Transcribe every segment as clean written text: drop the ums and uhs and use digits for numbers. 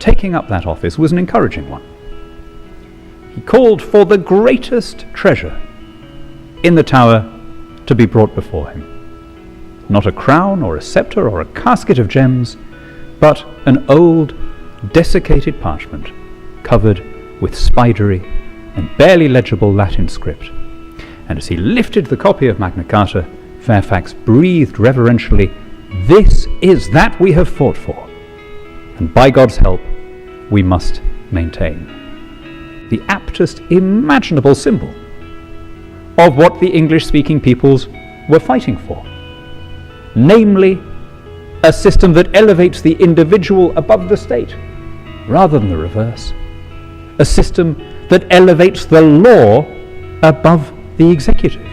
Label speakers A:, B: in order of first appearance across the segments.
A: taking up that office was an encouraging one. He called for the greatest treasure in the tower to be brought before him. Not a crown or a scepter or a casket of gems, but an old, desiccated parchment covered with spidery and barely legible Latin script. And as he lifted the copy of Magna Carta, Fairfax breathed reverentially, "This is that we have fought for, and by God's help we must maintain." The aptest imaginable symbol of what the English-speaking peoples were fighting for. Namely, a system that elevates the individual above the state, rather than the reverse. A system that elevates the law above the executive,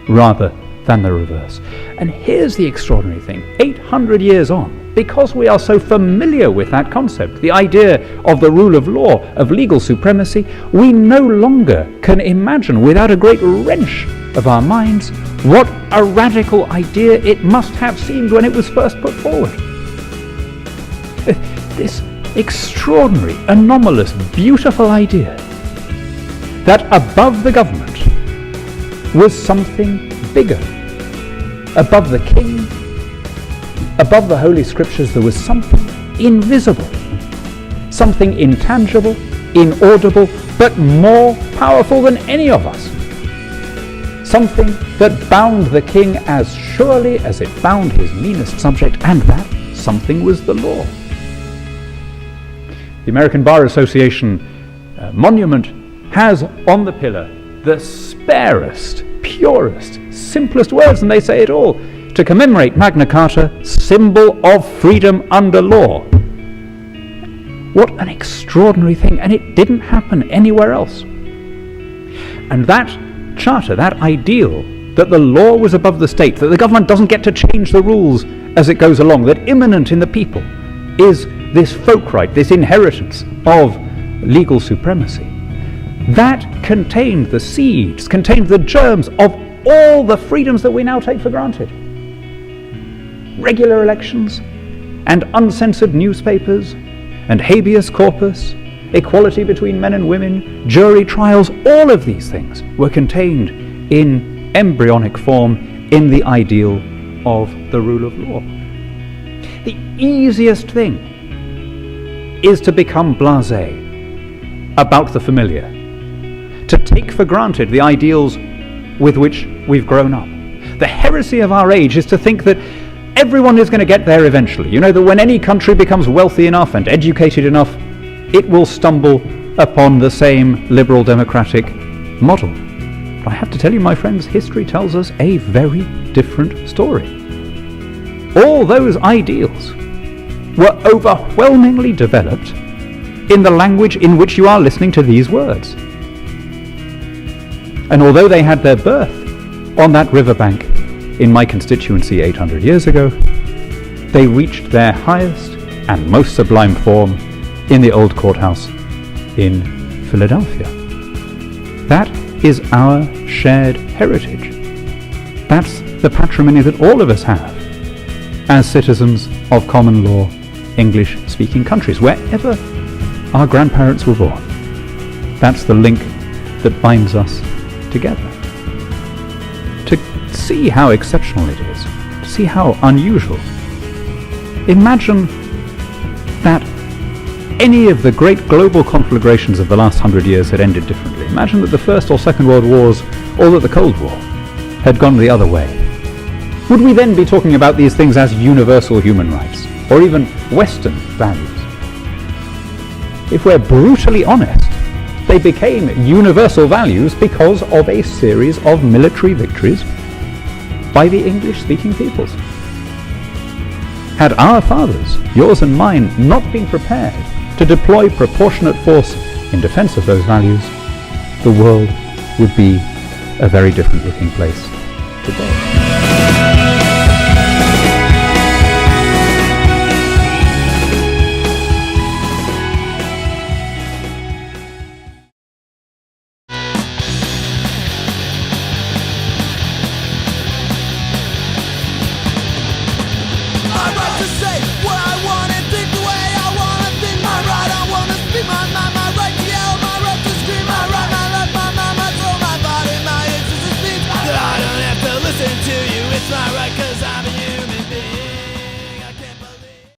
A: rather than the reverse. And here's the extraordinary thing. 800 years on, because we are so familiar with that concept, the idea of the rule of law, of legal supremacy, we no longer can imagine without a great wrench of our minds what a radical idea it must have seemed when it was first put forward. This extraordinary, anomalous, beautiful idea that above the government was something bigger. Above the king, above the Holy Scriptures, there was something invisible, something intangible, inaudible, but more powerful than any of us. Something that bound the king as surely as it bound his meanest subject, and that something was the law. The American Bar Association monument has on the pillar the sparest, purest, simplest words, and they say it all, to commemorate Magna Carta, symbol of freedom under law. What an extraordinary thing, and it didn't happen anywhere else. And that charter, that ideal, that the law was above the state, that the government doesn't get to change the rules as it goes along, that immanent in the people is this folk right, this inheritance of legal supremacy. That contained the seeds, contained the germs of all the freedoms that we now take for granted. Regular elections, and uncensored newspapers, and habeas corpus, equality between men and women, jury trials, all of these things were contained in embryonic form in the ideal of the rule of law. The easiest thing is to become blasé about the familiar, to take for granted the ideals with which we've grown up. The heresy of our age is to think that everyone is going to get there eventually. You know, that when any country becomes wealthy enough and educated enough, it will stumble upon the same liberal democratic model. But I have to tell you, my friends, history tells us a very different story. All those ideals were overwhelmingly developed in the language in which you are listening to these words. And although they had their birth on that riverbank in my constituency 800 years ago, they reached their highest and most sublime form in the old courthouse in Philadelphia. That is our shared heritage. That's the patrimony that all of us have as citizens of common law English-speaking countries, wherever our grandparents were born. That's the link that binds us together. To see how exceptional it is, to see how unusual. Imagine that any of the great global conflagrations of the last 100 years had ended differently. Imagine that the First or Second World Wars, or that the Cold War, had gone the other way. Would we then be talking about these things as universal human rights, or even Western values? If we're brutally honest, they became universal values because of a series of military victories by the English-speaking peoples. Had our fathers, yours and mine, not been prepared to deploy proportionate force in defense of those values, the world would be a very different looking place today.
B: I write to say what I want and think the way I want to think. My right arm 'cause I've been